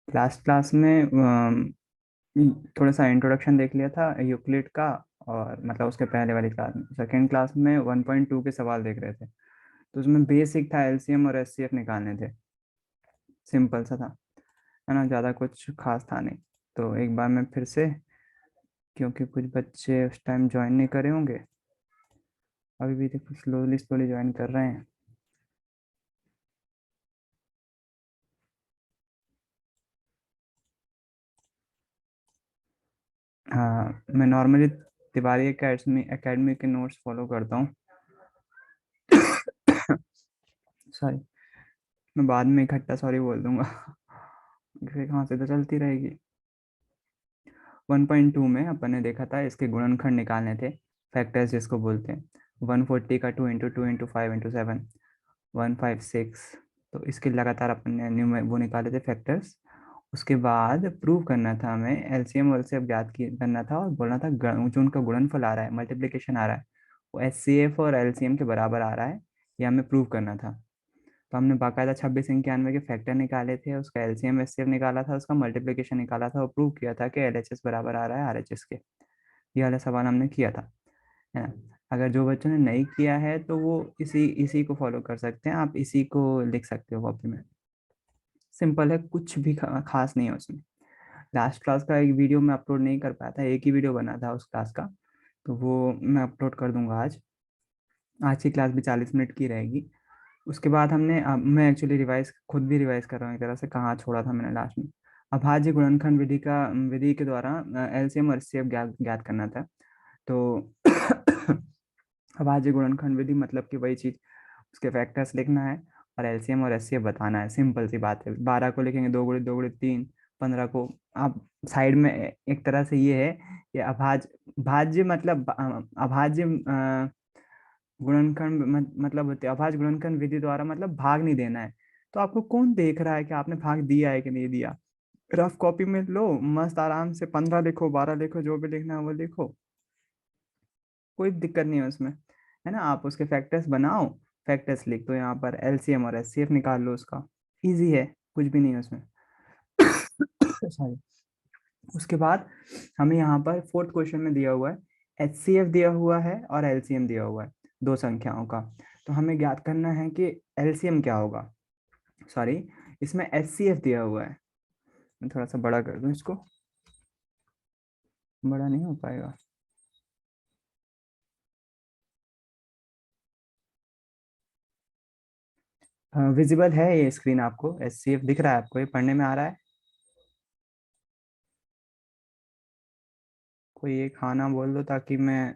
Last class में थोड़ा सा इंट्रोडक्शन देख लिया था यूक्लिड का। और मतलब उसके पहले वाली क्लास में, सेकेंड क्लास में 1.2 के सवाल देख रहे थे। तो उसमें बेसिक था, एलसीएम और एचसीएफ निकालने थे। सिंपल सा था, है ना, ज़्यादा कुछ खास था नहीं। तो एक बार मैं फिर से, क्योंकि कुछ बच्चे उस टाइम ज्वाइन नहीं करे होंगे, अभी भी देखो स्लोली स्लोली ज्वाइन कर रहे हैं। हाँ, मैं नॉर्मली तिवारी एकेडमी एकेडमी के नोट्स फॉलो करता हूँ। सॉरी, मैं बाद में इकट्ठा सॉरी बोल दूंगा। फिर कहाँ से तो चलती रहेगी। 1.2 में अपन ने देखा था, इसके गुणनखंड निकालने थे, फैक्टर्स जिसको बोलते हैं। 140 का 2 इंटू 5 इंटू 7, 156। तो इसके लगातार अपन ने वो निकाले थे फैक्टर्स। उसके बाद प्रूव करना था हमें, एलसीएम एलसीएफ ज्ञात करना था, और बोलना था जो उनका गुणनफल आ रहा है, मल्टीप्लिकेशन आ रहा है, वो एचसीएफ और एलसीएम के बराबर आ रहा है, ये हमें प्रूव करना था। तो हमने बाकायदा 2691 के फैक्टर निकाले थे, उसका एलसीएम एचसीएफ निकाला था, उसका मल्टीप्लिकेशन निकाला था, और प्रूव किया था कि एलएचएस बराबर आ रहा है आरएचएस के। ये वाला सवाल हमने किया था, है ना। अगर जो बच्चों ने नहीं किया है तो वो इसी इसी को फॉलो कर सकते हैं, आप इसी को लिख सकते हो कॉपी में। सिंपल है, कुछ भी खास नहीं है उसमें। लास्ट क्लास का एक वीडियो मैं अपलोड नहीं कर पाया था, एक ही वीडियो बना था उस क्लास का, तो वो मैं अपलोड कर दूंगा आज। आज की क्लास भी 40 मिनट की रहेगी। उसके बाद हमने मैं एक्चुअली रिवाइज, खुद भी रिवाइज कर रहा हूँ एक तरह से, कहाँ छोड़ा था मैंने लास्ट में। अभाज्य गुणनखंड विधि के द्वारा एलसीएम और एचसीएफ ज्ञात ज्ञात करना था। तो अभाज्य गुणनखंड विधि मतलब कि वही चीज, उसके फैक्टर्स लिखना है और एलसीएम और एचसीएफ बताना है। सिंपल सी बात है, 12 को लिखेंगे 2 गुणित 2 गुणित 3, 15 को आप साइड में एक तरह से ये है कि भाज्य मतलब अभाज्य गुणनखंड मतलब होते हैं, अभाज्य गुणनखंड विधि द्वारा मतलब भाग नहीं देना है। तो आपको कौन देख रहा है कि आपने भाग दिया है कि नहीं दिया। रफ कॉपी में लो, मस्त आराम से 15 लिखो, 12 लिखो, जो भी लिखना है वो लिखो, कोई दिक्कत नहीं है उसमें, है ना। आप उसके फैक्टर्स बनाओ, फैक्टर्स लिख दो यहाँ पर, एलसीएम और एचसीएफ निकाल लो उसका। इजी है, कुछ भी नहीं है उसमें। सॉरी। उसके बाद हमें यहाँ पर फोर्थ क्वेश्चन में दिया हुआ है, एचसीएफ दिया हुआ है और एलसीएम दिया हुआ है, दो संख्याओं का। तो हमें ज्ञात करना है कि एलसीएम क्या होगा। सॉरी, इसमें एचसीएफ दिया हुआ है। मैं थोड़ा सा बड़ा कर दूं इसको, बड़ा नहीं हो पाएगा। विजिबल है ये स्क्रीन आपको, एचसीएफ दिख रहा है आपको, ये पढ़ने में आ रहा है। कोई एक खाना बोल दो ताकि मैं,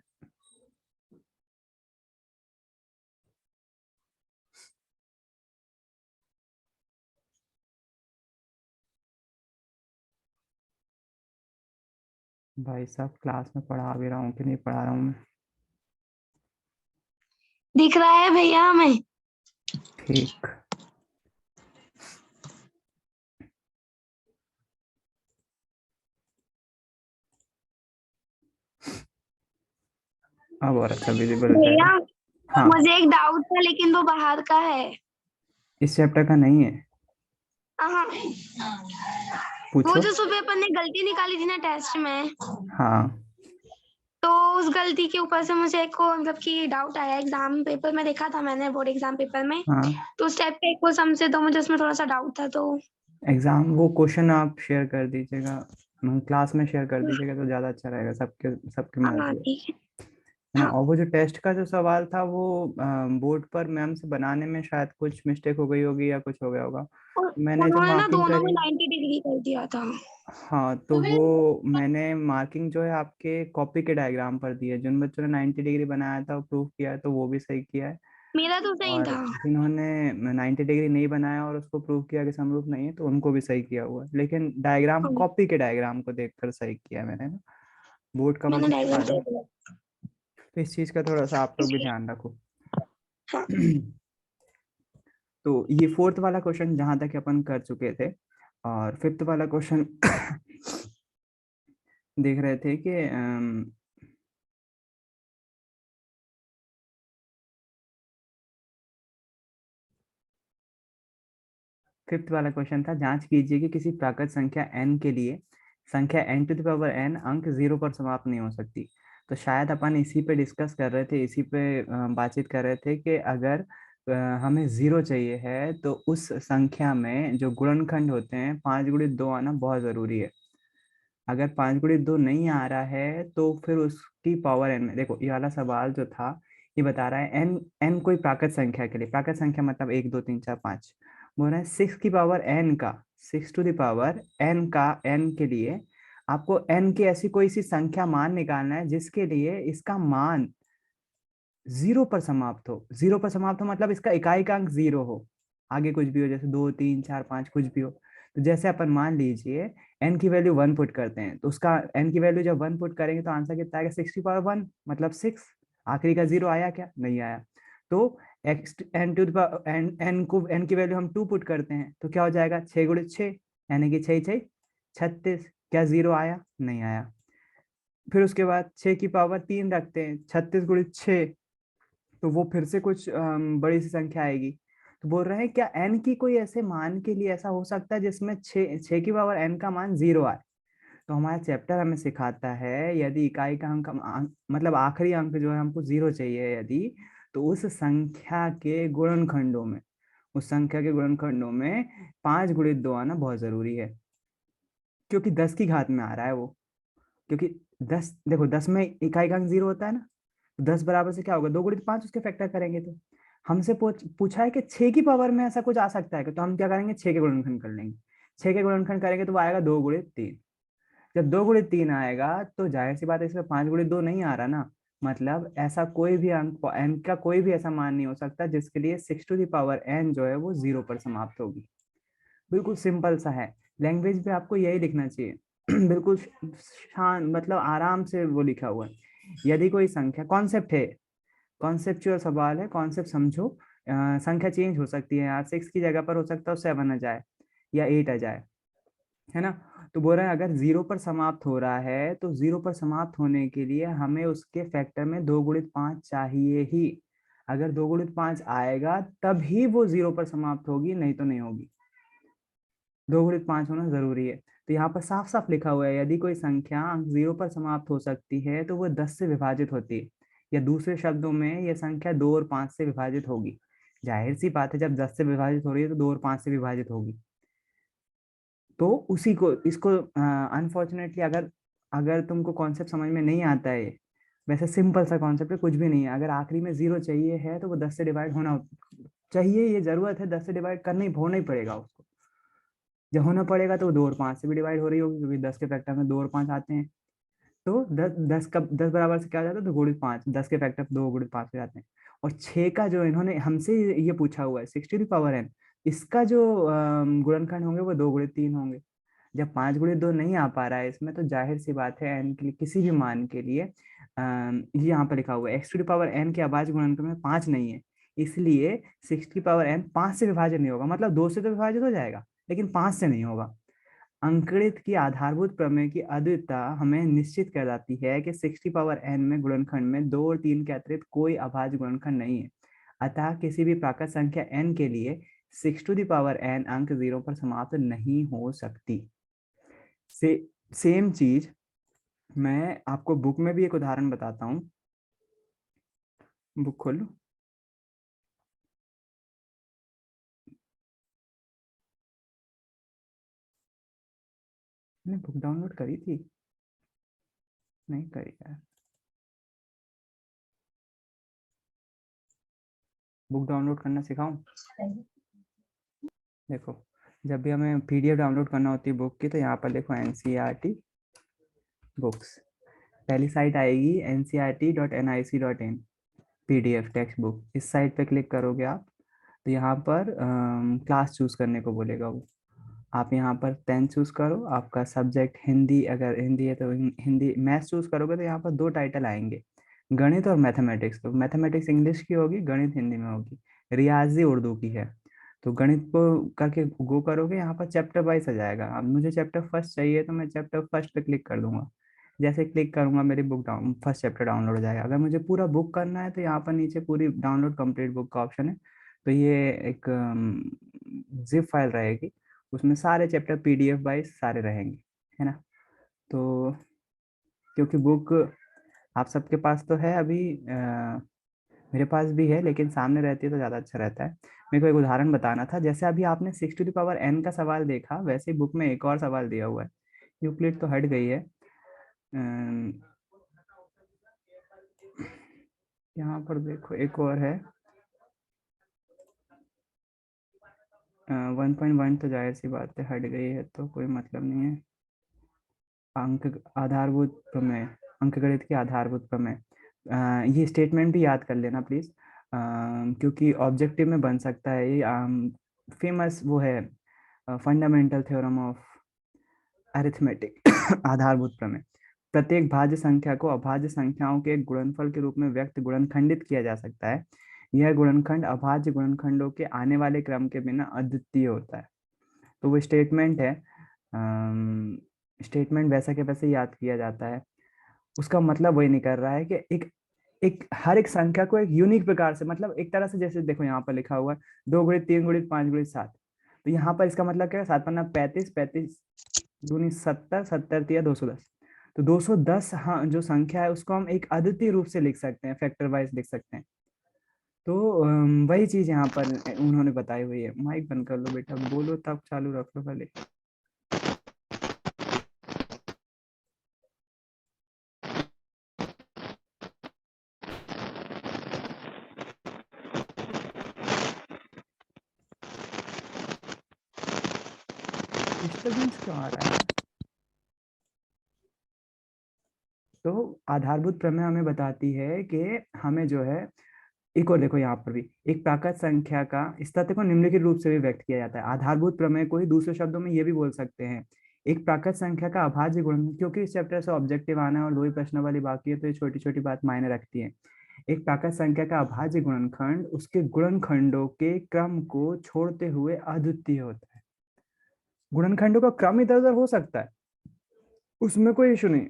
भाई साहब क्लास में पढ़ा भी रहा हूँ कि नहीं पढ़ा रहा हूँ मैं। दिख रहा है भैया हमें। ठीक। अब और अच्छा विजिबल हो भैया, जाएगा। हाँ, मुझे एक डाउट था लेकिन वो बाहर का है। इस चैप्टर का नहीं है। हाँ, वो पूछो। जो सुबह अपन ने गलती निकाली थी ना टेस्ट में, हाँ तो उस गलती के ऊपर से मुझे एक को मतलब कि डाउट आया। एग्जाम पेपर में देखा था मैंने, बोर्ड एग्जाम पेपर में, हाँ, तो उस टाइप का एक को सम से, तो मुझे उसमें थोड़ा सा डाउट था तो। एग्जाम वो क्वेश्चन आप शेयर कर दीजिएगा, क्लास में शेयर कर दीजिएगा तो ज़्यादा अच्छा रहेगा, सबके सबकी मदद हाँ हो, ठीक है। है ना। हाँ, और वो जो टेस्ट का जो सवाल था वो बोर्ड पर मैम से बनाने में शायद कुछ मिस्टेक हो गई होगी या कुछ हो गया होगा। और मैंने जो उन्होंने ना मार्किंग दोनों में करी, 90 डिग्री कर दिया था। हाँ, तो वो मैंने मार्किंग जो है आपके कॉपी के डायग्राम पर दी है। जिन बच्चों ने 90 डिग्री बनाया था, प्रूफ किया है, तो वो भी सही किया है। मेरा तो सही और था। जिन्होंने 90 डिग्री नहीं बनाया और उसको प्रूव किया कि समरूप नहीं है, तो उनको भी सही किया हुआ है, लेकिन डायग्राम, हाँ, कॉपी के डायग्राम को देखकर सही किया है मैंने ना। बोर्ड का मैंने मुझे नहीं डायग्राम मालूम, देख लिया। तो इस चीज़ का थोड़ा सा आप लोग भी ध्यान रखो। हाँ, तो ये फोर्थ वाला क्वेश्चन जहां तक अपन कर चुके थे। और फिफ्थ वाला क्वेश्चन देख रहे थे कि 5th वाला क्वेश्चन था, जांच कीजिए कि किसी प्राकृत संख्या n के लिए संख्या n to the power n अंक 0 पर समाप्त नहीं हो सकती। तो शायद अपन इसी पे डिस्कस कर रहे थे, इसी पे बातचीत कर रहे थे कि अगर हमें 0 चाहिए है तो उस संख्या में जो गुणनखंड होते हैं 5 गुणित 2 आना बहुत ज़रूरी है। अगर 5 गुणित 2 नहीं आ रहा है तो फिर उसकी पावर n में, देखो ये वाला सवाल जो था ये बता रहा है n कोई प्राकृत संख्या के लिए, प्राकृत संख्या मतलब 1 2 3 4 5, बोल रहा है 6 की पावर n का, 6 टू द पावर n का n के लिए आपको n की ऐसी कोई सी संख्या मान निकालना है जिसके लिए इसका मान 0 पर समाप्त हो। 0 पर समाप्त हो मतलब इसका इकाई का अंक 0 हो, आगे कुछ भी हो, जैसे 2 3 4 5 कुछ भी हो। तो जैसे अपन मान लीजिए n की वैल्यू 1 पुट करते हैं, तो उसका n की वैल्यू जब 1 पुट करेंगे तो आंसर कितना आएगा, 6 की पावर 1 मतलब 6। आखिरी का 0 आया क्या, नहीं आया। तो x n टू n को n की वैल्यू हम 2 पुट करते हैं तो क्या हो जाएगा, 6 गुणित 6 यानी कि 6 6 36। क्या 0 आया, नहीं आया। फिर उसके बाद 6 की पावर 3 रखते हैं, 36 गुणित 6, तो वो फिर से कुछ बड़ी सी संख्या आएगी। तो बोल रहे हैं क्या n की कोई ऐसे मान के लिए ऐसा हो सकता है जिसमें 6 की पावर n का मान 0 आए। तो हमारा चैप्टर हमें सिखाता है यदि इकाई का अंक मतलब आखिरी अंक जो है हमको 0 चाहिए यदि, तो उस संख्या के गुणनखंडों में, उस संख्या के गुणनखंडों में 5 गुणित 2 आना बहुत जरूरी है, क्योंकि 10 की घात में आ रहा है वो। क्योंकि 10, देखो 10 में इकाई का अंक 0 होता है ना, 10 बराबर से क्या होगा, 2 गुणित 5 उसके फैक्टर करेंगे। तो हमसे पूछा है कि 6 की पावर में ऐसा कुछ आ सकता है, तो हम क्या करेंगे, 6 के गुणनखंड कर लेंगे। 6 के गुणनखंड करेंगे तो वो आएगा 2 गुणित 3। जब 2 गुणित 3 आएगा तो जाहिर सी बात है इसमें 5 गुणित 2 नहीं आ रहा ना, मतलब ऐसा कोई भी अंक n का कोई भी ऐसा मान नहीं हो सकता जिसके लिए 6 टू द पावर n जो है वो 0 पर समाप्त होगी। बिल्कुल सिंपल सा है, लैंग्वेज पे आपको यही लिखना चाहिए। बिल्कुल शान मतलब आराम से वो लिखा हुआ है। यदि कोई संख्या, कॉन्सेप्ट है, कॉन्सेप्चुअल सवाल है, कॉन्सेप्ट समझो। संख्या चेंज हो सकती है यार, 6 की जगह पर हो सकता है 7 आ जाए या 8 आ जाए, है ना। तो बोल रहे हैं अगर 0 पर समाप्त हो रहा है तो 0 पर समाप्त होने के लिए हमें उसके फैक्टर में 2 गुणित 5 चाहिए ही। अगर 2 गुणित 5 आएगा तभी वो 0 पर समाप्त होगी, नहीं तो नहीं होगी। 2 गुणित 5 होना जरूरी है। तो यहाँ पर साफ साफ लिखा हुआ है यदि कोई संख्या अंक 0 पर समाप्त हो सकती है तो वो 10 से विभाजित होती है, या दूसरे शब्दों में यह संख्या 2 और 5 से विभाजित होगी। जाहिर सी बात है जब 10 से विभाजित हो रही है तो 2 और 5 से विभाजित होगी। तो उसी को, इसको अनफॉर्चुनेटली अगर अगर तुमको कॉन्सेप्ट समझ में नहीं आता है, वैसे सिंपल सा कॉन्सेप्ट है, कुछ भी नहीं है। अगर आखिरी में 0 चाहिए है तो वो 10 से डिवाइड होना चाहिए, ये जरूरत है, 10 से डिवाइड करना ही होना ही पड़ेगा उसको। जब होना पड़ेगा तो 2 और 5 से भी डिवाइड हो रही होगी, क्योंकि 10 के फैक्टर में 2 और 5 आते हैं। तो 10 बराबर से क्या हो जाता है, 2 गुणित 5, 10 के फैक्टर 2 गुणित 5 हो जाते हैं। और 6 का जो इन्होंने हमसे ये पूछा हुआ है 6 टू द पावर n, इसका जो गुणनखंड होंगे वो 2 गुणित 3 होंगे। जब 5 गुणित 2 नहीं आ पा रहा है इसमें, तो जाहिर सी बात है n के लिए, किसी भी मान के लिए ये यहाँ पर लिखा हुआ है x⁴n के अभाज्य गुणनखंड में 5 नहीं है, इसलिए 6 की पावर n 5 से विभाजित नहीं होगा। मतलब 2 से तो विभाजित हो जाएगा लेकिन 5 से नहीं होगा। अंकगणित की आधारभूत प्रमेय की अद्वितीयता हमें निश्चित कर जाती है कि 6 की पावर n में गुणनखंड में 2 और 3 के अतिरिक्त कोई अभाज्य गुणनखंड नहीं है। अतः किसी भी प्राकृत संख्या n के लिए 6 टू द पावर n अंक 0 पर समाप्त नहीं हो सकती। से सेम चीज मैं आपको बुक में भी एक उदाहरण बताता हूँ। बुक खोलो, मैंने बुक डाउनलोड करी थी, नहीं करी यार। बुक डाउनलोड करना सिखाऊं? देखो, जब भी हमें पीडीएफ डाउनलोड करना होती है बुक की, तो यहाँ पर देखो एनसीईआरटी बुक्स, पहली साइट आएगी ncrt.nic.in, पीडीएफ टेक्स्ट बुक। इस साइट पे क्लिक करोगे आप, तो यहाँ पर क्लास चूज करने को बोलेगा वो। आप यहाँ पर 10 चूज करो, आपका सब्जेक्ट हिंदी, अगर हिंदी है तो हिंदी। मैथ्स चूज करोगे तो यहाँ पर 2 टाइटल आएंगे, गणित और मैथमेटिक्स। तो मैथमेटिक्स इंग्लिश की होगी, गणित हिंदी में होगी, रियाजी उर्दू की है। तो गणित को करके गो करोगे, यहाँ पर चैप्टर वाइज आ जाएगा। अब मुझे चैप्टर फर्स्ट चाहिए तो मैं चैप्टर फर्स्ट पे क्लिक कर दूंगा। जैसे क्लिक करूंगा मेरी book down first chapter download हो जाएगा। अगर मुझे पूरा बुक करना है तो यहाँ पर नीचे पूरी डाउनलोड कंप्लीट बुक का ऑप्शन है। तो ये एक जिप फाइल रहेगी, उसमें सारे चैप्टर PDF वाइज सारे रहेंगे, है ना। तो क्योंकि बुक आप सबके पास तो है अभी, मेरे पास भी है, लेकिन सामने रहती है तो ज़्यादा अच्छा रहता है। मेरे को एक उदाहरण बताना था, जैसे अभी आपने 6 टू द पावर n का सवाल देखा, वैसे ही बुक में एक और सवाल दिया हुआ है। यूक्लिड तो हट गई है, यहाँ पर देखो एक और है। 1.1 तो जाहिर सी बात है हट गई है, तो कोई मतलब नहीं है। अंक आधारभूत प्रमेय, अंकगणित की आधारभूत प्रमेय, ये स्टेटमेंट भी याद कर लेना प्लीज, क्योंकि ऑब्जेक्टिव में बन सकता है ये। फेमस वो है फंडामेंटल थ्योरम ऑफ अरिथमेटिक आधारभूत प्रमेय। प्रत्येक भाज्य संख्या को अभाज्य संख्याओं के एक गुणनफल के रूप में व्यक्त गुणनखंडित किया जा सकता है। यह गुणनखंड अभाज्य गुणनखंडों के आने वाले क्रम के बिना अद्वितीय होता है। तो वो स्टेटमेंट है, स्टेटमेंट वैसा के वैसे याद किया जाता है। उसका मतलब वही नहीं कर रहा है कि एक एक हर एक संख्या को एक यूनिक प्रकार से, मतलब एक तरह से, जैसे देखो यहाँ पर लिखा हुआ है 2 गुणित 3 गुणित 5 गुणित 7, तो यहाँ पर इसका मतलब क्या है, 7 5 35, 35 दूनी 70, 70 तिया 210। तो 210, हाँ, जो संख्या है उसको हम एक अद्वितीय रूप से लिख सकते हैं, फैक्टर वाइज लिख सकते हैं। तो वही चीज यहाँ पर उन्होंने बताई हुई है। माइक बंद कर लो बेटा, बोलो तब चालू रख लो पहले। डिस्टर्बेंस क्यों आ रहा है? तो आधारभूत प्रमेय हमें बताती है कि हमें जो है, एक और देखो यहाँ पर भी, एक प्राकृत संख्या का इस तथ्य को निम्नलिखित रूप से भी व्यक्त किया जाता है। आधारभूत प्रमेय को ही दूसरे शब्दों में ये भी बोल सकते हैं, एक प्राकृत संख्या का अभाज्य गुण, क्योंकि इस चैप्टर से ऑब्जेक्टिव आना है और 2 ही प्रश्न वाली बाकी है, तो ये छोटी छोटी बात मायने रखती है। एक प्राकृत संख्या का अभाज्य गुणनखंड उसके गुणनखंडों के क्रम को छोड़ते हुए अद्वितीय होता है। गुणनखंडों का क्रम इधर उधर हो सकता है, उसमें कोई इशू नहीं,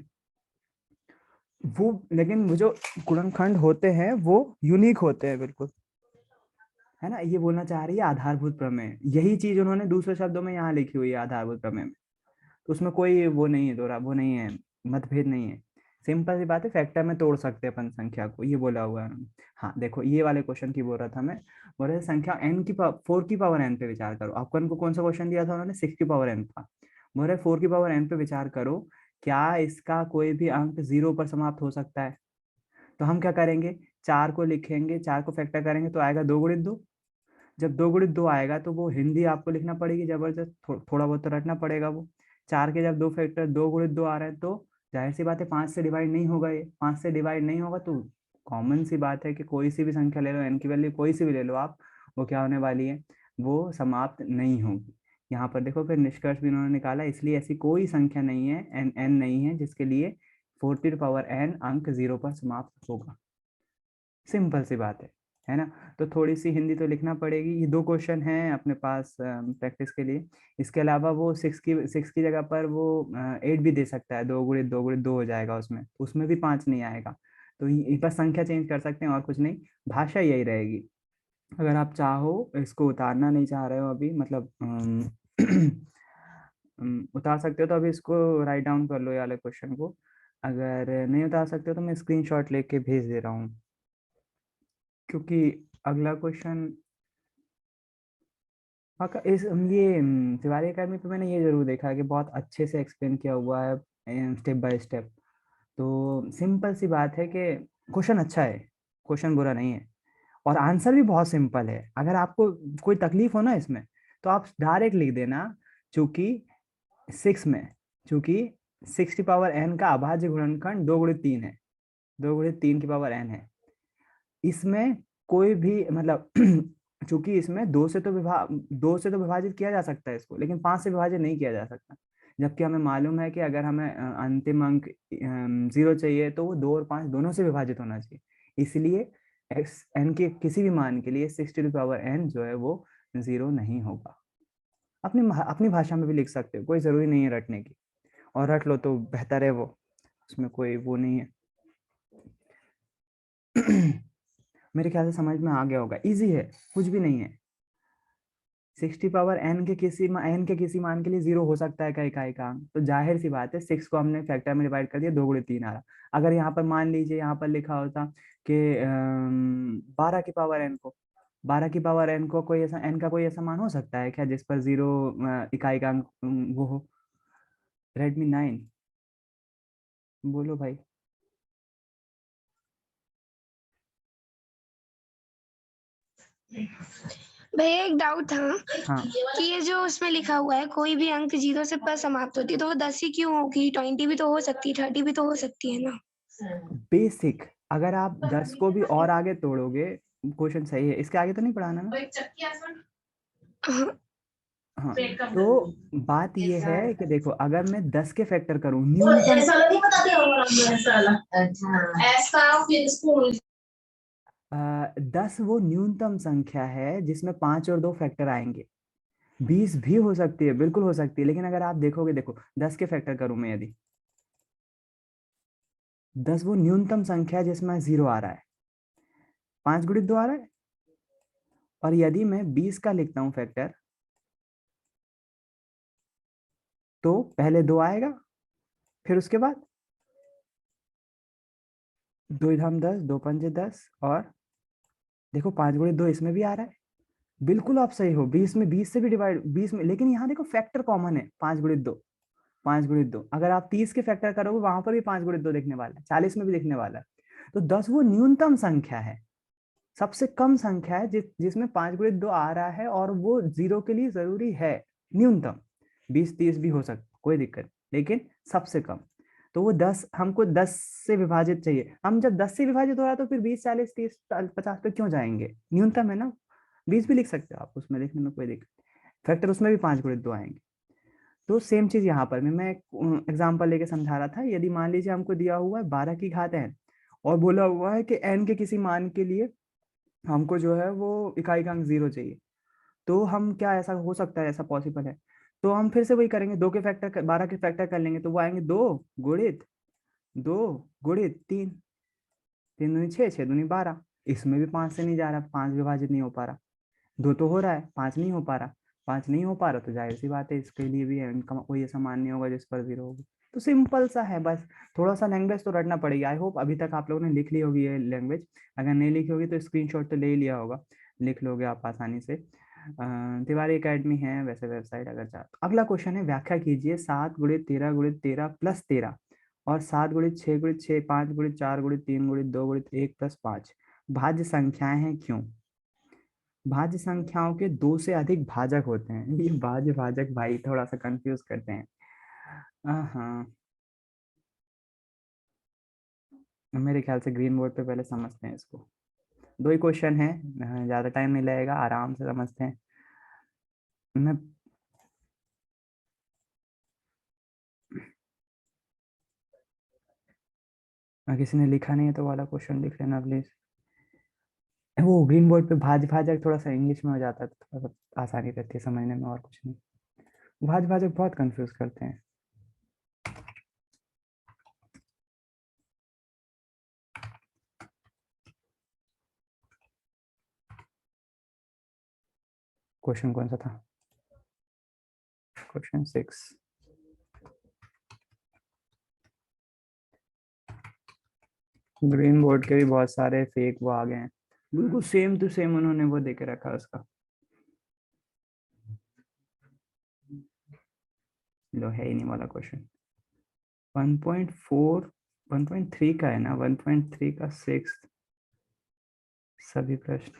वो लेकिन वो जो गुणनखंड होते हैं वो यूनिक होते हैं बिल्कुल, है ना। ये बोलना चाह रही है आधारभूत प्रमेय, यही चीज उन्होंने दूसरे शब्दों में यहाँ लिखी हुई है आधारभूत प्रमेय में। तो उसमें कोई वो नहीं है, दोरा वो नहीं है, मतभेद नहीं है। सिंपल सी बात है, फैक्टर में तोड़ सकते हैं अपन संख्या को, ये बोला हुआ है उन्होंने। हाँ देखो, ये वाले क्वेश्चन की बोल रहा था मैं, बोल रहे संख्या n4 की पावर n पे विचार करो। आपको उनको कौन सा क्वेश्चन दिया था उन्होंने, 6 की पावर n था। बोल रहे 4 की पावर n पे विचार करो, क्या इसका कोई भी अंक 0 पर समाप्त हो सकता है। तो हम क्या करेंगे, 4 को लिखेंगे, 4 को फैक्टर करेंगे तो आएगा 2 गुणित 2। जब 2 गुणित 2 आएगा तो वो हिंदी आपको लिखना पड़ेगी जबरदस्त, थोड़ा बहुत तो रटना पड़ेगा वो। 4 के जब 2 फैक्टर 2 गुणित 2 आ रहा है, तो जाहिर सी बात है 5 से डिवाइड नहीं होगा, ये 5 से डिवाइड नहीं होगा, तो कॉमन सी बात है कि कोई सी भी संख्या ले लो, एन की वैल्यू कोई सी भी ले लो आप, वो क्या होने वाली है, वो समाप्त नहीं होगी। यहाँ पर देखो फिर निष्कर्ष भी उन्होंने निकाला, इसलिए ऐसी कोई संख्या नहीं है, एन नहीं है जिसके लिए 4 की पावर n अंक 0 पर समाप्त होगा। सिंपल सी बात है ना। तो थोड़ी सी हिंदी तो लिखना पड़ेगी। ये 2 क्वेश्चन हैं अपने पास प्रैक्टिस के लिए। इसके अलावा वो 6 की जगह पर वो 8 भी दे सकता है, 2 गुणित 2 हो जाएगा, उसमें उसमें भी 5 नहीं आएगा। तो बस संख्या चेंज कर सकते हैं और कुछ नहीं, भाषा यही रहेगी। अगर आप चाहो, इसको उतारना नहीं चाह रहे हो अभी, मतलब उतार सकते हो तो अभी इसको राइट डाउन कर लो ये वाले क्वेश्चन को। अगर नहीं उतार सकते हो तो मैं स्क्रीनशॉट लेके भेज दे रहा हूँ, क्योंकि अगला क्वेश्चन इस ये तिवारी अकेडमी पे मैंने ये जरूर देखा है कि बहुत अच्छे से एक्सप्लेन किया हुआ है, स्टेप बाय स्टेप। तो सिंपल सी बात है कि क्वेश्चन अच्छा है, क्वेश्चन बुरा नहीं है, और आंसर भी बहुत सिंपल है। अगर आपको कोई तकलीफ हो ना इसमें, तो आप डायरेक्ट लिख देना, चूंकि 6 में, चूंकि 6 की पावर n का अभाज्य गुणनखंड 2 गुणित 3 है, 2 गुणित 3 की पावर n है। इसमें कोई भी मतलब चूंकि इसमें 2 से तो विभाजित किया जा सकता है इसको, लेकिन 5 से विभाजित नहीं किया जा सकता। जबकि हमें मालूम है कि अगर हमें अंतिम अंक 0 चाहिए तो वो 2 और 5 दोनों से विभाजित होना चाहिए। इसलिए एक्स एन के किसी भी मान के लिए 6 की पावर n जो है वो 0 नहीं होगा। अपनी भाषा में भी लिख सकते हो, कोई जरूरी नहीं है रटने की, और रट लो तो बेहतर है, वो उसमें कोई वो नहीं है। मेरे ख्याल से समझ में आ गया होगा, इजी है, कुछ भी नहीं है। 60 पावर n के किसी मान के लिए 0 हो सकता है का इकाई का अंक, तो जाहिर सी बात है 6 को हमने फैक्टर में डिवाइड कर दिया, 2 गुणे 3 आ रहा। अगर यहाँ पर मान लीजिए यहाँ पर लिखा होता कि 12 की पावर n को, 12 की पावर n को कोई ऐसा n का कोई ऐसा मान हो सकता है क्या जिस पर 0 इकाई का अंक वो हो? रेडमी 9, बोलो भाई। भैया एक डाउट था हाँ, कि ये जो उसमें लिखा हुआ है कोई भी अंक 0 से पर समाप्त होती है, तो वो 10 ही क्यों होगी? 20 भी तो हो सकती है, 30 भी तो हो सकती है ना। बेसिक, अगर आप 10 को भी और आगे तोड़ोगे, क्वेश्चन सही है, इसके आगे तो नहीं पढ़ाना ना। हाँ, हाँ, तो बात ये है कि देखो अगर मैं 10 के फैक्टर करूं न्यूनतम, दस वो न्यूनतम संख्या है जिसमें 5 और 2 फैक्टर आएंगे। 20 भी हो सकती है, बिल्कुल हो सकती है, लेकिन अगर आप देखोगे, देखो 10 के फैक्टर करूं मैं यदि, 10 वो न्यूनतम संख्या है जिसमें 0 आ रहा है, 5 गुणित 2 आ रहा है। और यदि मैं 20 का लिखता हूं फैक्टर, तो पहले 2 आएगा, फिर उसके बाद 2 धाम 10, 2 पंजे 10, और देखो 5 गुणित 2 इसमें भी आ रहा है। बिल्कुल आप सही हो, 20 में 20 से भी डिवाइड, 20 में, लेकिन यहाँ देखो फैक्टर कॉमन है, 5 गुणित 2, 5 गुणित 2। अगर आप 30 के फैक्टर करोगे वहां पर भी 5 गुणित 2 दिखने वाला है, 40 में भी दिखने वाला है। तो 10 वो न्यूनतम संख्या है, सबसे कम संख्या है जिसमें 5 गुणित 2 आ रहा है, और वो 0 के लिए जरूरी है न्यूनतम। 20 30 भी हो सकता, कोई दिक्कत, लेकिन सबसे कम। तो वो 10 हमको 10 से विभाजित चाहिए। हम जब 10 से विभाजित हो रहा है तो फिर 20 40 30 50 पे क्यों जाएंगे? न्यूनतम है ना। 20 भी लिख सकते हो आप, उसमें लिखने में कोई दिक्कत। फैक्टर उसमें भी 5 गुणित 2 आएंगे। तो सेम चीज यहाँ पर मैं एग्जांपल लेके समझा रहा था। यदि मान लीजिए हमको दिया हुआ है 12 की घात n, और बोला हुआ है कि n के किसी मान के लिए हमको जो है वो इकाई का अंक 0 चाहिए, तो हम क्या, ऐसा हो सकता है, ऐसा पॉसिबल है? तो हम फिर से वही करेंगे, 2 के फैक्टर 12 के फैक्टर कर लेंगे, तो वो आएंगे 2 गुणित 2 गुणित 3, 3 दूनी 6, 6 दूनी 12। इसमें भी 5 से नहीं जा रहा, 5 विभाजित नहीं हो पा रहा। 2 तो हो रहा है, 5 नहीं हो पा रहा। 5 नहीं हो पा रहा तो जाहिर सी बात है इसके लिए भी इनका कोई ऐसा मान नहीं होगा जिस पर 0 होगी। तो सिंपल सा है बस, थोड़ा सा लैंग्वेज तो रटना पड़ेगी। आई होप अभी तक आप लोगों ने लिख ली होगी ये लैंग्वेज। अगर नहीं लिखी होगी तो स्क्रीनशॉट तो ले ही लिया होगा, लिख लोगे आप आसानी से। तिवारी एकेडमी है वैसे वेबसाइट, अगर चाह। अगला क्वेश्चन है, व्याख्या कीजिए 7 गुणित 13 प्लस 13, और 7 गुणित 6 गुणित 6, 5 गुणित 4 गुणित 3 गुणित 2 गुणित 1 प्लस 5 भाज्य संख्याएं हैं क्यों? भाज्य संख्याओं के 2 से अधिक भाजक होते हैं। ये भाज्य भाजक भाई थोड़ा सा कंफ्यूज करते हैं। हाँ, मेरे ख्याल से ग्रीन बोर्ड पे पहले समझते हैं इसको। 2 ही क्वेश्चन है, ज्यादा टाइम नहीं लगेगा, आराम से समझते हैं। मैं किसी ने लिखा नहीं है तो वाला क्वेश्चन लिख लेना प्लीज। वो ग्रीन बोर्ड पे भाज्य भाजक थोड़ा सा इंग्लिश में हो जाता है तो थोड़ा सा आसानी रहती है समझने में, और कुछ नहीं। भाज्य भाजक बहुत कंफ्यूज करते हैं। क्वेश्चन कौन सा था? क्वेश्चन 6। ग्रीन बोर्ड के भी बहुत सारे फेक वो आ गए हैं, बिल्कुल सेम टू सेम उन्होंने वो दे के रखा है उसका। लो, है ही नहीं वाला क्वेश्चन। 1.4 1.3 का है ना, 1.3 का 6 सभी प्रश्न।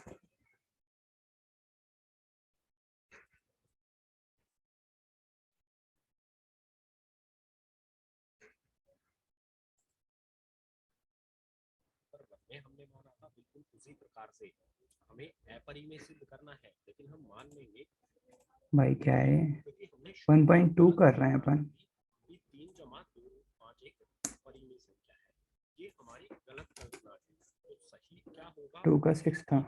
में हमने माना था बिल्कुल उसी प्रकार से हमें अपरिमेय सिद्ध करना है, लेकिन हम मान लेंगे भाई क्या है, क्योंकि हमने 1.2 कर रहे हैं अपन। 3 + 2 = 5 एक परिमेय संख्या है। ये हमारी गलत कल्पना है। तो सही क्या होगा? 2 का 6 था।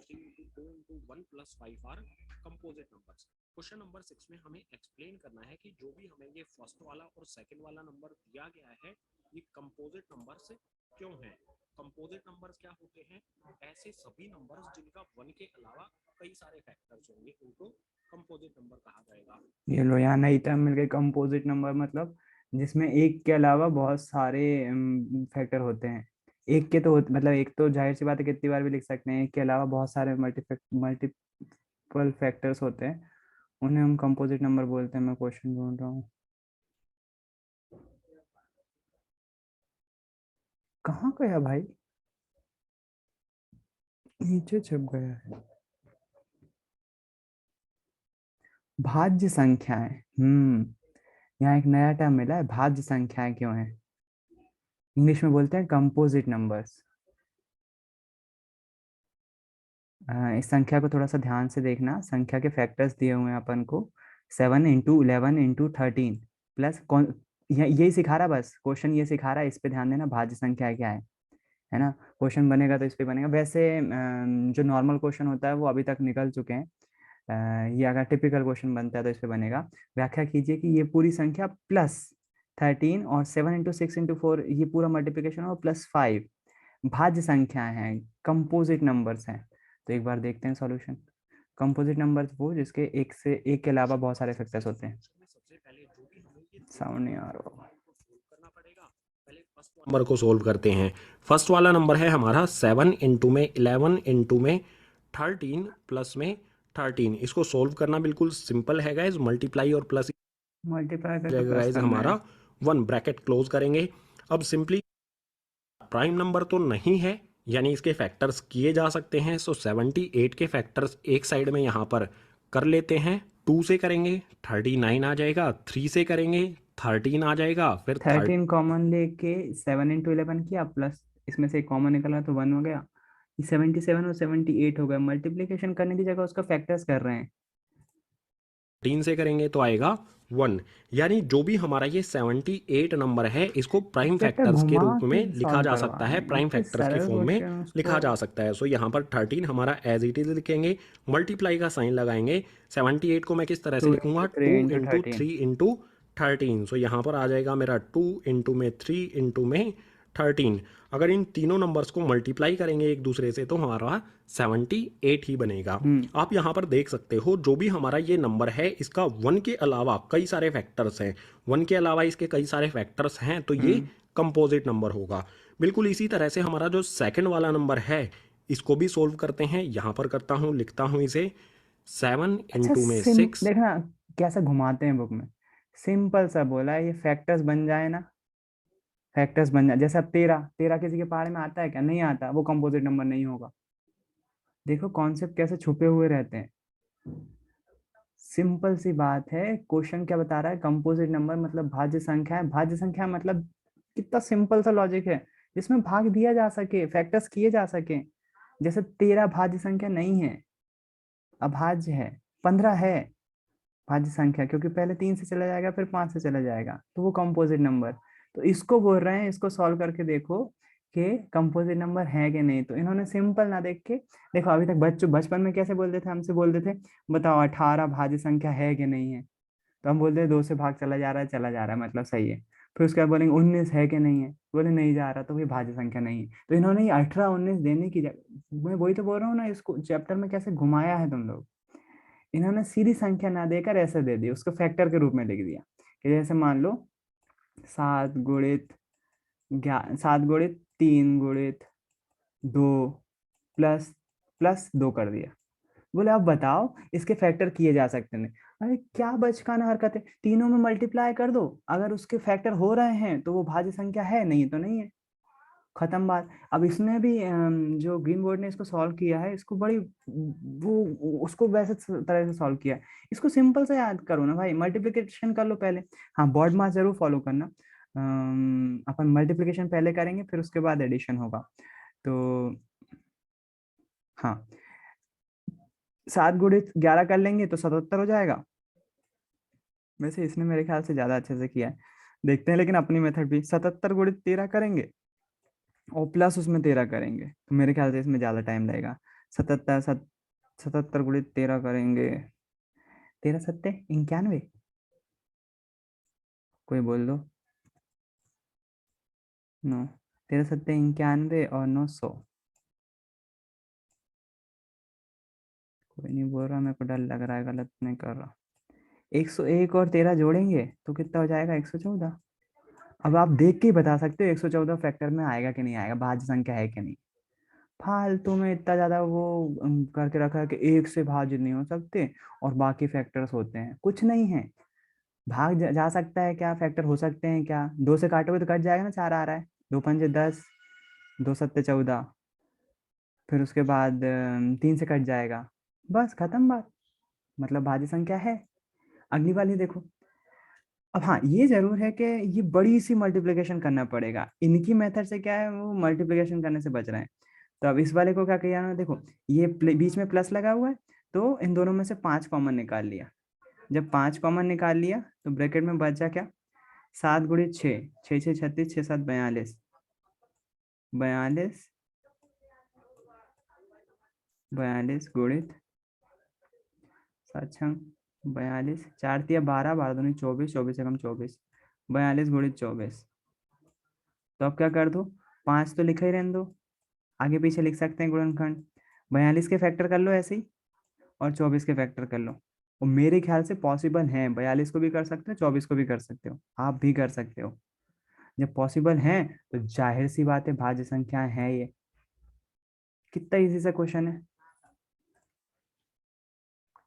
3 + 2 1 + 5 are composite numbers. Question number 6 में हमें एक्सप्लेन करना है कि जो भी हमें ये फर्स्ट वाला और सेकंड वाला नंबर दिया गया है ये कंपोजिट नंबर्स क्यों हैं। कंपोजिट नंबर्स क्या होते हैं? ऐसे सभी नंबर्स जिनका 1 के अलावा कई सारे फैक्टर्स होंगे उनको कंपोजिट नंबर कहा जाएगा। ये लो यहाँ नई टर्म मिल गई, कंपोजिट नंबर मतलब जिसमें एक के अलावा बहुत सारे फैक्टर होते हैं। एक के तो मतलब एक तो जाहिर सी बात है कितनी बार भी लिख सकते हैं, एक के अलावा बहुत सारे मल्टीपल फैक्टर्स होते हैं, उन्हें हम कंपोजिट नंबर बोलते हैं। मैं क्वेश्चन ढूंढ रहा हूँ, कहाँ गया भाई, नीचे छप गया है। भाज्य संख्याएं, यहाँ एक नया टर्म मिला है, भाज्य संख्याएं क्यों है, इंग्लिश में बोलते हैं कंपोजिट नंबर्स। इस संख्या को थोड़ा सा ध्यान से देखना, संख्या के फैक्टर्स दिए हुए हैं अपन को, 7 इंटू 11 इंटू 13 प्लस कौन, यही सिखा रहा, बस क्वेश्चन ये सिखा रहा है, इस पे ध्यान देना, भाज्य संख्या क्या है ना। क्वेश्चन बनेगा तो इस पे बनेगा। वैसे जो नॉर्मल क्वेश्चन होता है वो अभी तक निकल चुके हैं, ये अगर टिपिकल क्वेश्चन बनता है तो इस पे बनेगा। व्याख्या कीजिए कि ये पूरी संख्या प्लस 13 और 7 इंटू 6 इंटू 4 ये पूरा मल्टीप्लीकेशन और प्लस 5 भाज्य संख्याएं हैं, कंपोजिट नंबर्स हैं। तो एक बार देखते हैं सॉल्यूशन। कंपोजिट नंबर्स वो जिसके एक के अलावा बहुत सारे फैक्टर्स होते हैं। सबसे पहले जो भी हमें ये साउंड नहीं आ रहा, करना पड़ेगा, पहले फर्स्ट नंबर को सोल्व करते हैं। फर्स्ट वाला नंबर है हमारा 7 इंटू में 11 इंटू में 13 प्लस में 13। इसको सोल्व करना बिल्कुल सिंपल है गाइस, मल्टीप्लाई और प्लस मल्टीप्लाई करके जाएगा प्लस गाइस करना हमारा है। 1 ब्रैकेट क्लोज करेंगे। अब सिंपली प्राइम नंबर तो नहीं है, यानी इसके फैक्टर्स किए जा सकते हैं। सो 78 के फैक्टर्स एक साइड में यहाँ पर कर लेते हैं। 2 से करेंगे 39 आ जाएगा, 3 से करेंगे 13 आ जाएगा, फिर 13 कॉमन लेके 7 इंटू 11 किया, प्लस इसमें से कॉमन निकला तो 1 हो गया। ये 77 और 78 हो गया, मल्टीप्लीकेशन करने की जगह उसका फैक्टर्स कर रहे हैं। 13 से करेंगे तो आएगा 1, यानी जो भी हमारा ये 78 नंबर है इसको प्राइम चैप्टर फैक्टर्स के घुमा रूप के में लिखा सॉल्व जा करवा सकता रहे है, हैं, प्राइम इतने फैक्टर्स के सरल फॉर्म में क्वेश्चन लिखा उसको। जा सकता है। सो यहाँ पर 13 हमारा एज इट इज लिखेंगे, मल्टीप्लाई का साइन लगाएंगे। 78 को मैं किस तरह से 2 लिखूंगा, इंटू 3 2 इंटू इंटू 13। 3 इंटू 13। सो यहाँ पर आ जाएगा मेरा 2 इंटू में 3 इंटू में 13। अगर इन तीनों नंबर्स को मल्टीप्लाई करेंगे एक दूसरे से तो हमारा 78 ही बनेगा। आप यहाँ पर देख सकते हो जो भी हमारा ये नंबर है इसका 1 के अलावा कई सारे फैक्टर्स हैं, 1 के अलावा इसके कई सारे फैक्टर्स हैं, तो ये कंपोजिट नंबर होगा। बिल्कुल इसी तरह से हमारा जो सेकंड वाला नंबर है इसको भी सोल्व करते हैं। यहाँ पर करता हूँ, लिखता हूँ इसे 7 अच्छा इंटू में 6। देखना कैसे घुमाते हैं बुक में, सिंपल सा बोला है, ये फैक्टर्स बन जाए ना, फैक्टर्स बन जाए। जैसे अब 13 किसी के पहाड़ में आता है क्या, नहीं आता, वो कंपोजिट नंबर नहीं होगा। देखो कॉन्सेप्ट कैसे छुपे हुए रहते हैं, सिंपल सी बात है। क्वेश्चन क्या बता रहा है, कंपोजिट नंबर मतलब भाज्य संख्या है। भाज्य संख्या मतलब कितना सिंपल सा लॉजिक है, जिसमें भाग दिया जा सके, फैक्टर्स किए जा सके। जैसे 13 भाज्य संख्या नहीं है, अभाज्य है। 15 है भाज्य संख्या, क्योंकि पहले 3 से चला जाएगा फिर 5 से चला जाएगा, तो वो कंपोजिट नंबर। तो इसको बोल रहे हैं, इसको सॉल्व करके देखो कि कंपोजिट नंबर है कि नहीं। तो इन्होंने सिंपल ना देख के, देखो अभी तक बचपन में कैसे बोलते थे, हमसे बोलते थे बताओ 18 भाज्य संख्या है कि नहीं है, तो हम बोलते हैं 2 से भाग चला जा रहा है मतलब सही है। फिर उसके बाद बोलेंगे 19 है कि नहीं है, बोले नहीं जा रहा, तो ये भाज्य संख्या नहीं है। तो इन्होंने ये 18 19 देने की जगह, मैं वही तो बोल रहा हूँ ना, इसको चैप्टर में कैसे घुमाया है तुम लोग। इन्होंने सीधी संख्या ना देकर ऐसे दे दी, उसको फैक्टर के रूप में लिख दिया कि जैसे मान लो 7 गुणित 3 गुणित 2 प्लस प्लस 2 कर दिया। बोले अब बताओ इसके फैक्टर किए जा सकते हैं। अरे क्या बचकाना हरकत है, तीनों में मल्टीप्लाई कर दो, अगर उसके फैक्टर हो रहे हैं तो वो भाज्य संख्या है, नहीं तो नहीं है, खत्म बात। अब इसमें भी जो ग्रीन बोर्ड ने इसको सॉल्व किया है, इसको बड़ी वो उसको वैसे तरह से सॉल्व किया है। इसको सिंपल से याद करो ना भाई, मल्टीप्लिकेशन कर लो पहले। हाँ बोर्ड मास जरूर फॉलो करना, अपन मल्टीप्लिकेशन पहले करेंगे फिर उसके बाद एडिशन होगा। तो हाँ 7 गुणित 11 कर लेंगे तो 77 हो जाएगा। वैसे इसने मेरे ख्याल से ज्यादा अच्छे से किया है, देखते हैं लेकिन अपनी मेथड भी। 77 गुणित 13 करेंगे और प्लस उसमें 13 करेंगे, तो मेरे ख्याल से इसमें ज्यादा टाइम लगेगा। 77 77 गुणित 13 करेंगे, 13 सत्ते 91, कोई बोल दो। 9, 13 सत्ते 91 और 900, कोई नहीं बोल रहा, मेरे को डर लग रहा है गलत नहीं कर रहा। 101 और 13 जोड़ेंगे तो कितना हो जाएगा, 114। अब आप देख के ही बता सकते हो 114 फैक्टर में आएगा कि नहीं आएगा, भाज्य संख्या है कि नहीं। फालतू में इतना ज्यादा वो करके रखा है कि एक से भाज्य नहीं हो सकते और बाकी फैक्टर्स होते हैं, कुछ नहीं है। भाग जा सकता है क्या, फैक्टर हो सकते हैं क्या, 2 से काटोगे तो कट जाएगा ना, 4 आ रहा है, 2 पंजे 10, 2 सत्ते 14, फिर उसके बाद 3 से कट जाएगा, बस खत्म बात, मतलब भाज्य संख्या है। अगली वाली देखो। अब हाँ ये जरूर है कि ये बड़ी सी मल्टीप्लिकेशन करना पड़ेगा, इनकी मेथड से क्या है वो मल्टीप्लिकेशन करने से बच रहे हैं। तो अब इस वाले को क्या किया ना, देखो ये बीच में प्लस लगा हुआ है, तो इन दोनों में से 5 कॉमन निकाल लिया। जब 5 कॉमन निकाल लिया तो ब्रैकेट में बचा क्या, 7 गुणित 6, 6 6 36, 6 7 42, 42 42 गुणित 7 6 42, 4 तिया 12, 12 दूनी 24, 24 से कम 24, 42 गुणित 24। तो अब क्या कर दो, 5 तो लिखा ही रहने दो, आगे पीछे लिख सकते हैं गुणनखंड। 42 के फैक्टर कर लो ऐसे ही, और 24 के फैक्टर कर लो। और मेरे ख्याल से पॉसिबल है, 42 को भी कर सकते हो, 24 को भी कर सकते हो, आप भी कर सकते हो। जब पॉसिबल है तो जाहिर सी बात है भाज्य संख्याएं हैं ये। कितना इजी सा क्वेश्चन है।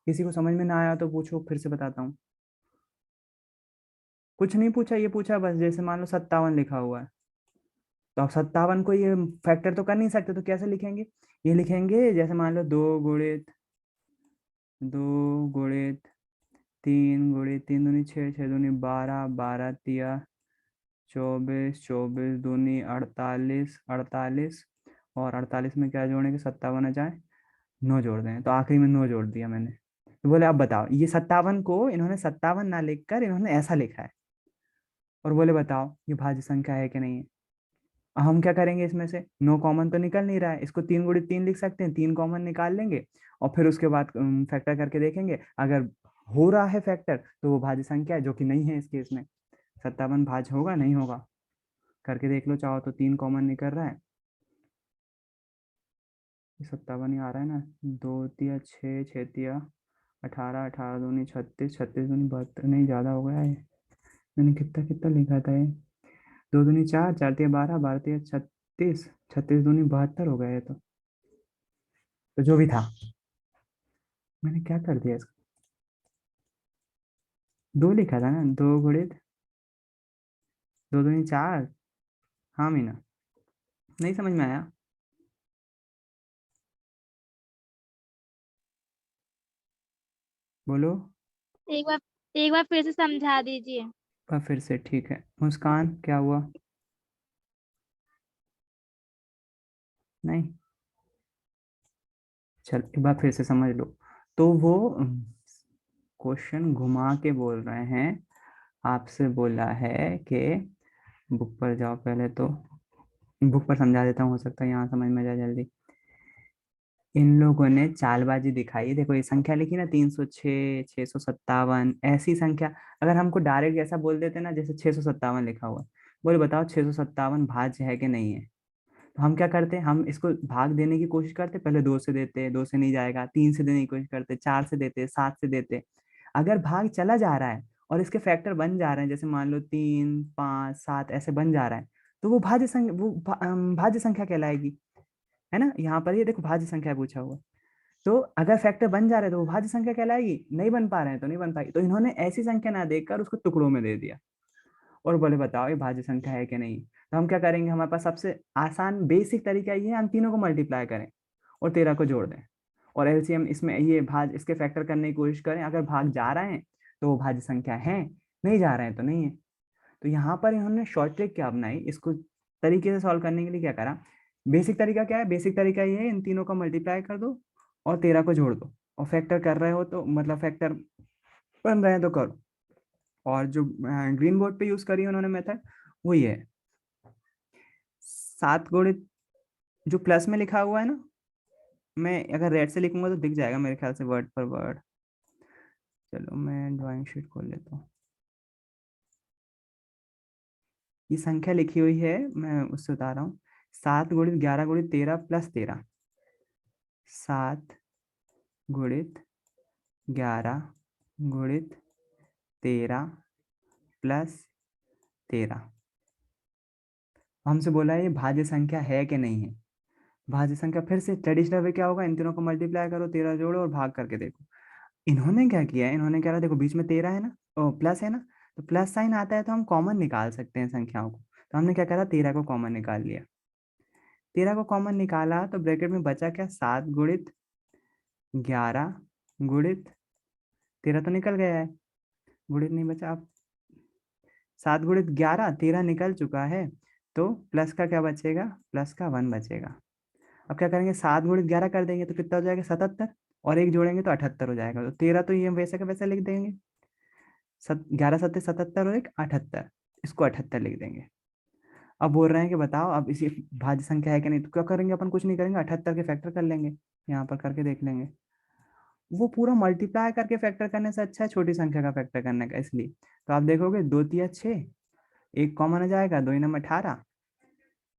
किसी को समझ में ना आया तो पूछो, फिर से बताता हूँ। कुछ नहीं पूछा, ये पूछा बस, जैसे मान लो 57 लिखा हुआ है, तो आप 57 को ये फैक्टर तो कर नहीं सकते, तो कैसे लिखेंगे, ये लिखेंगे जैसे मान लो 2 गुणित 3 दूनी 6, 6 दूनी 12, 12 तिया 24, 24 दूनी 48, 48, और 48 में क्या जोड़ेंगे, 57 आ जाए, 9 जोड़ दें, तो आखिरी में 9 जोड़ दिया मैंने। तो बोले आप बताओ, ये 57 को इन्होंने 57 ना लिखकर इन्होंने ऐसा लिखा है, और बोले बताओ ये भाज्य संख्या है कि नहीं है। अब हम क्या करेंगे, इसमें से 9 कॉमन तो निकल नहीं रहा है, इसको 3 गुणित 3 लिख सकते हैं, 3 कॉमन निकाल लेंगे, और फिर उसके बाद फैक्टर करके देखेंगे, अगर हो रहा है फैक्टर तो वो भाज्य संख्या है, जो कि नहीं है इस केस में। 57 भाज्य होगा नहीं होगा, करके देख लो चाहो तो, 3 कॉमन निकल रहा है, 57 ही आ रहा है ना, 2 तिया 6, 6 तिया 18, 18 दूनी 36, 36 दूनी 72, नहीं ज़्यादा हो गया है, मैंने कितना कितना लिखा था ये, 2 दूनी 4, 4 तिया 12, 12 तिया 36, 36 दूनी 72 हो गया है। तो जो भी था, मैंने क्या कर दिया इसको, 2 लिखा था ना, 2 गुणित 2 दूनी 4। हाँ मीना, नहीं समझ में आया, बोलो। एक बार फिर से समझा दीजिए। और फिर से, ठीक है मुस्कान, क्या हुआ, नहीं, चल एक बार फिर से समझ लो। तो वो क्वेश्चन घुमा के बोल रहे हैं, आपसे बोला है कि बुक पर जाओ पहले, तो बुक पर समझा देता हूँ, हो सकता है यहाँ समझ में जाए जल्दी। इन लोगों ने चालबाजी दिखाई, देखो ये संख्या लिखी ना 306, 657, ऐसी संख्या अगर हमको डायरेक्ट ऐसा बोल देते ना, जैसे 657 लिखा हुआ, बोले बताओ 657 भाज्य है कि नहीं है, तो हम क्या करते, हम इसको भाग देने की कोशिश करते, पहले 2 से देते, 2 से नहीं जाएगा, 3 से देने की कोशिश करते, 4 से देते, 7 से देते। अगर भाग चला जा रहा है और इसके फैक्टर बन जा रहे हैं, जैसे मान लो 3 5 7 ऐसे बन जा रहा है, तो वो भाज्य संख्या कहलाएगी, है ना। यहाँ पर ये देखो भाज्य संख्या पूछा हुआ, तो अगर फैक्टर बन जा रहे हैं तो वो भाज्य संख्या कहलाएगी, नहीं बन पा रहे हैं तो नहीं बन पाएगी। तो इन्होंने ऐसी संख्या ना देखकर उसको टुकड़ों में दे दिया, और बोले बताओ ये भाज्य संख्या है कि नहीं। तो हम क्या करेंगे, हमारे पास सबसे आसान बेसिक तरीका ये है, हम तीनों को मल्टीप्लाई करें और 13 को जोड़ दें, और एलसीएम इसमें ये भाग इसके फैक्टर करने की कोशिश करें, अगर भाग जा रहे हैं तो वो भाज्य संख्या है, नहीं जा रहे हैं तो नहीं है। तो यहाँ पर इन्होंने शॉर्ट ट्रिक क्या अपनाई, इसको तरीके से सॉल्व करने के लिए क्या करा, बेसिक तरीका क्या है, बेसिक तरीका ये है, इन तीनों को मल्टीप्लाई कर दो और 13 को जोड़ दो, और फैक्टर कर रहे हो तो मतलब फैक्टर बन रहे हैं तो करो। और जो ग्रीन बोर्ड पे यूज करी उन्होंने मेथड, वो ये है, 7 गुणित जो प्लस में लिखा हुआ है ना, मैं अगर रेड से लिखूंगा तो दिख जाएगा मेरे ख्याल से वर्ड पर वर्ड। चलो मैं ड्राइंग शीट खोल लेता हूँ। ये संख्या लिखी हुई है, मैं उससे उतार रहा हूँ। 7 गुणित 11 गुणित 13 प्लस 13। 7 गुणित 11 गुणित 13 प्लस 13। हमसे बोला है ये भाज्य संख्या है कि नहीं है। भाज्य संख्या फिर से ट्रेडिशनल वे क्या होगा, इन तीनों को मल्टीप्लाई करो, 13 जोड़ो और भाग करके देखो। इन्होंने क्या किया है, इन्होंने क्या, देखो बीच में 13 है ना, प्लस है ना, तो प्लस साइन आता है तो हम कॉमन निकाल सकते हैं संख्याओं को। तो हमने क्या करा, 13 को कॉमन निकाल लिया। 13 को कॉमन निकाला तो ब्रैकेट में बचा क्या, 7 गुणित 11 गुणित 13 तो निकल गया है, गुणित नहीं बचा। अब 7 गुणित 11, 13 निकल चुका है, तो प्लस का क्या बचेगा, प्लस का 1 बचेगा। अब क्या करेंगे, 7 गुणित 11 कर देंगे तो कितना हो जाएगा, 77, और एक जोड़ेंगे तो 78 हो जाएगा। तो 13 तो ये वैसे का वैसे लिख देंगे, 11 सत्ते 77 और एक 78, इसको 78 लिख देंगे। अब बोल रहे हैं कि बताओ अब इसी भाज्य संख्या है कि नहीं, तो क्या करेंगे अपन, कुछ नहीं करेंगे, 78 के फैक्टर कर लेंगे, यहाँ पर करके देख लेंगे। वो पूरा मल्टीप्लाई करके फैक्टर करने से अच्छा है छोटी संख्या का फैक्टर करने का, इसलिए। तो आप देखोगे 2 तिया 6, एक कॉमन आ जाएगा, 2 नम 18,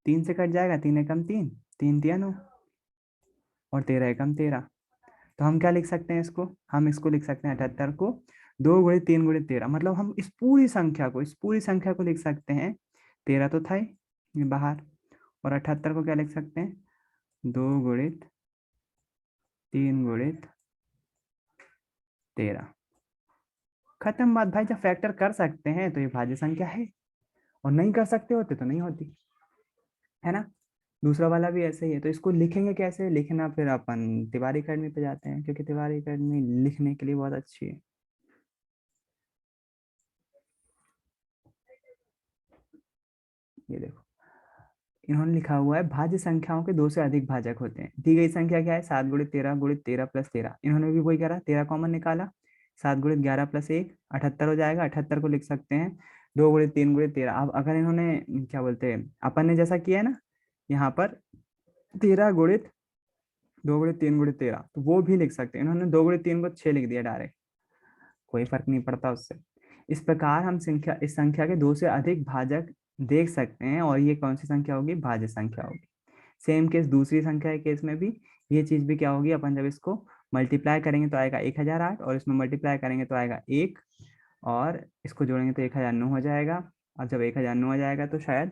3 से कट जाएगा, 3 एकम 3, 3 तिया 9 और 13 एकम 13। तो हम क्या लिख सकते हैं इसको, हम इसको लिख सकते हैं 78 को 2 गुणित 3 गुणित 13, मतलब हम इस पूरी संख्या को लिख सकते हैं। 13 तो था ही ये बाहर, और 78 को क्या लिख सकते हैं, 2 गुणित 3 गुणित 13। खत्म बात भाई, जब फैक्टर कर सकते हैं तो ये भाज्य संख्या है, और नहीं कर सकते होते तो नहीं होती, है ना। दूसरा वाला भी ऐसे ही है। तो इसको लिखेंगे कैसे, लिखना फिर अपन तिवारी अकेडमी पे जाते हैं, क्योंकि तिवारी अकेडमी लिखने के लिए बहुत अच्छी है। ये देखो इन्होंने लिखा हुआ है, भाज्य संख्याओं के 2 से अधिक भाजक होते हैं। दी गई संख्या क्या है, 7 गुणित 13 गुणित 13 प्लस 13। इन्होंने भी वही करा, 13 कॉमन निकाला, 7 गुणित 11 प्लस 1 78 हो जाएगा। 78 को लिख सकते हैं 2 गुणित 3 गुणित 13। अब अगर इन्होंने क्या बोलते हैं, अपन ने जैसा किया है ना, यहाँ पर 13 गुणित 2 गुणित 3 गुणित 13, तो वो भी लिख सकते हैं। इन्होंने 2 गुणित 3 को 6 लिख दिया डायरेक्ट, कोई फर्क नहीं पड़ता उससे। इस प्रकार हम इस संख्या के 2 से अधिक भाजक देख सकते हैं, और ये कौन सी संख्या होगी, भाज्य संख्या होगी। सेम केस दूसरी संख्या के केस में भी ये चीज भी क्या होगी, अपन जब इसको मल्टीप्लाई करेंगे तो आएगा 1008, और इसमें मल्टीप्लाई करेंगे तो आएगा 1, और इसको जोड़ेंगे तो 1009 हो जाएगा। और जब 1009 हो जाएगा तो शायद,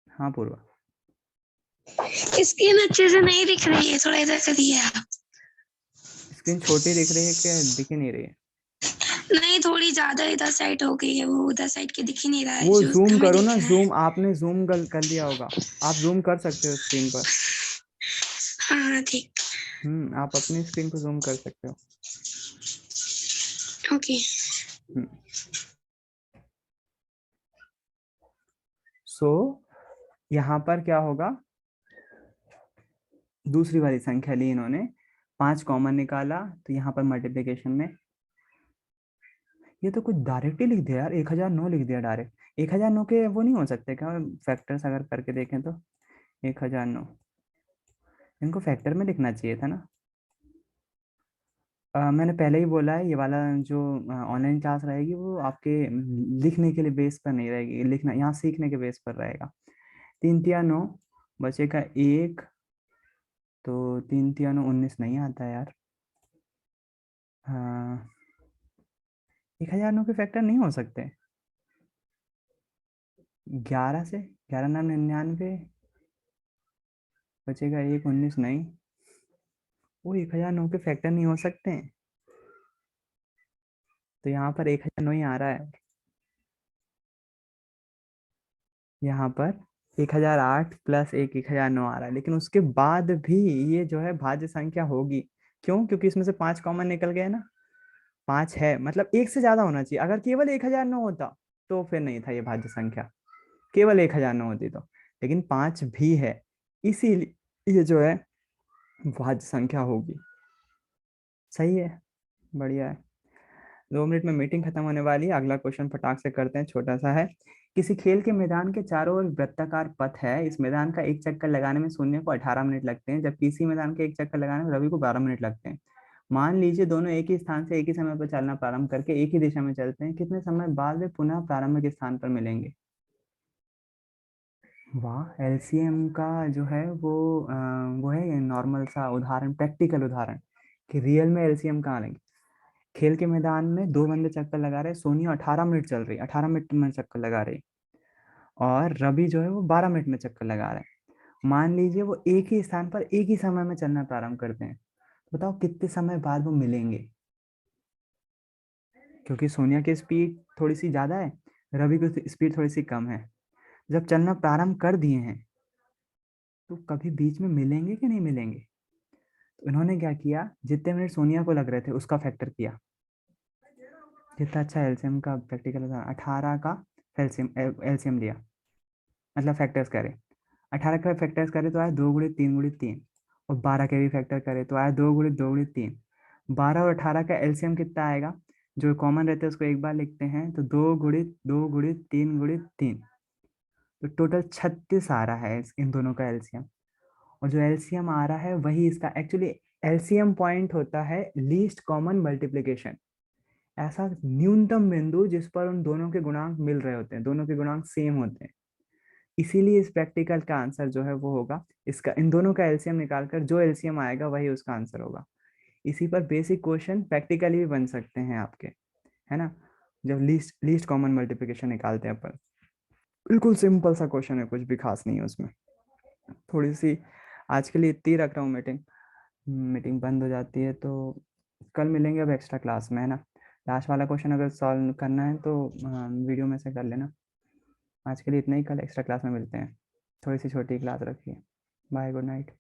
हाँ पूर्वा, स्क्रीन अच्छे से नहीं दिख रही है, थोड़ा इधर करिए आप। स्क्रीन छोटी दिख रही है क्या, दिख ही नहीं रही है। नहीं, थोड़ी ज्यादा इधर साइड हो गई है, वो उधर साइड के दिख ही नहीं रहा है वो जो जूम हमें करो दिख ना, रहा है। जूम आपने जूम कर लिया होगा, आप जूम कर सकते हो स्क्रीन पर। हाँ हाँ ठीक, आप अपनी स्क्रीन को जूम कर सकते हो। ओके। सो यहाँ पर क्या होगा, दूसरी वाली संख्या ली इन्होंने, 5 कॉमन निकाला, तो यहाँ पर मल्टीप्लिकेशन में ये तो कुछ डायरेक्ट ही लिख दिया यार, 1009 लिख दिया डायरेक्ट। 1009 के वो नहीं हो सकते क्या फैक्टर्स, अगर करके देखें तो 1009 इनको फैक्टर में लिखना चाहिए था ना। मैंने पहले ही बोला है, ये वाला जो ऑनलाइन क्लास रहेगी वो आपके लिखने के लिए बेस पर नहीं रहेगी, लिखना यहाँ सीखने के बेस पर रहेगा। 3 तिया 9 बचेगा 1, तो 3 तिया 9 19 नहीं आता यार। हाँ 1009 के फैक्टर नहीं हो सकते। 11 से 11 9 99 बचेगा 1 19 नहीं, वो 1009 के फैक्टर नहीं हो सकते हैं। तो यहाँ पर 1009 ही आ रहा है, यहाँ पर 1008 प्लस 1 1009 आ रहा है, लेकिन उसके बाद भी ये जो है भाज्य संख्या होगी। क्यों, क्योंकि इसमें से 5 कॉमन निकल गए ना, 5 है, मतलब 1 से ज्यादा होना चाहिए। अगर केवल 1009 होता तो फिर नहीं था ये भाज्य संख्या, केवल 1009 होती तो, लेकिन 5 भी है, इसीलिए ये जो है भाज्य संख्या होगी। सही है, बढ़िया है। 2 मिनट में मीटिंग खत्म होने वाली है। अगला क्वेश्चन फटाक से करते हैं, छोटा सा है। किसी खेल के मैदान के चारों ओर वृत्ताकार पथ है। इस मैदान का एक चक्कर लगाने में सोनिया को 18 मिनट लगते हैं, जबकि इसी मैदान के एक चक्कर लगाने में रवि को 12 मिनट लगते हैं। मान लीजिए दोनों एक ही स्थान से एक ही समय पर चलना प्रारंभ करके एक ही दिशा में चलते हैं, कितने समय बाद वे पुनः प्रारंभिक स्थान पर मिलेंगे? वाह, एलसीएम का जो है वो है नॉर्मल सा उदाहरण, प्रैक्टिकल उदाहरण कि रियल में एलसीएम कहाँ लेंगे। खेल के मैदान में 2 बंदे चक्कर लगा रहे हैं, सोनिया 18 मिनट चल रही, 18 मिनट में चक्कर लगा रही, और रवि जो है वो 12 मिनट में चक्कर लगा रहे हैं। मान लीजिए वो एक ही स्थान पर एक ही समय में चलना प्रारंभ करते हैं, बताओ कितने समय बाद वो मिलेंगे? क्योंकि सोनिया की स्पीड थोड़ी सी ज्यादा है, रवि की स्पीड थोड़ी सी कम है। जब चलना प्रारंभ कर दिए हैं तो कभी बीच में मिलेंगे कि नहीं मिलेंगे? तो इन्होंने क्या किया, जितने मिनट सोनिया को लग रहे थे उसका फैक्टर किया। कितना अच्छा एलसीएम का प्रैक्टिकल था। 18 का एलसीएम लिया, मतलब फैक्टर्स करे। 18 का फैक्टर्स करे तो आया 2 गुणित 3 गुणित 3, और 12 के भी फैक्टर करे तो आया 2 गुणित 2 गुणित 3। 12 और 18 का एलसीएम कितना आएगा? जो कॉमन रहते हैं उसको एक बार लिखते हैं, तो 2 गुणित 2 गुणित 3 गुणित 3, तो टोटल 36 आ रहा है इन दोनों का एलसीएम। और जो एलसीएम आ रहा है वही इसका एक्चुअली एलसीएम पॉइंट होता है लीस्ट कॉमन मल्टीप्लिकेशन, ऐसा न्यूनतम बिंदु जिस पर उन दोनों के गुणांक मिल रहे होते हैं, दोनों के गुणांक सेम होते हैं। इसीलिए इस प्रैक्टिकल का आंसर जो है वो होगा इसका, इन दोनों का एलसीएम निकालकर जो एलसीएम आएगा वही उसका आंसर होगा। इसी पर बेसिक क्वेश्चन प्रैक्टिकली भी बन सकते हैं आपके, है ना, जब लीस्ट कॉमन मल्टीप्लिकेशन निकालते हैं अपन। बिल्कुल सिंपल सा क्वेश्चन है, कुछ भी खास नहीं है उसमें। थोड़ी सी आज के लिए इतनी रख रहा हूँ, मीटिंग बंद हो जाती है तो कल मिलेंगे अब एक्स्ट्रा क्लास में, है ना। लास्ट वाला क्वेश्चन अगर सॉल्व करना है तो वीडियो में से कर लेना। आज के लिए इतना ही, कल एक्स्ट्रा क्लास में मिलते हैं। थोड़ी सी छोटी क्लास रखिए। Bye, good night.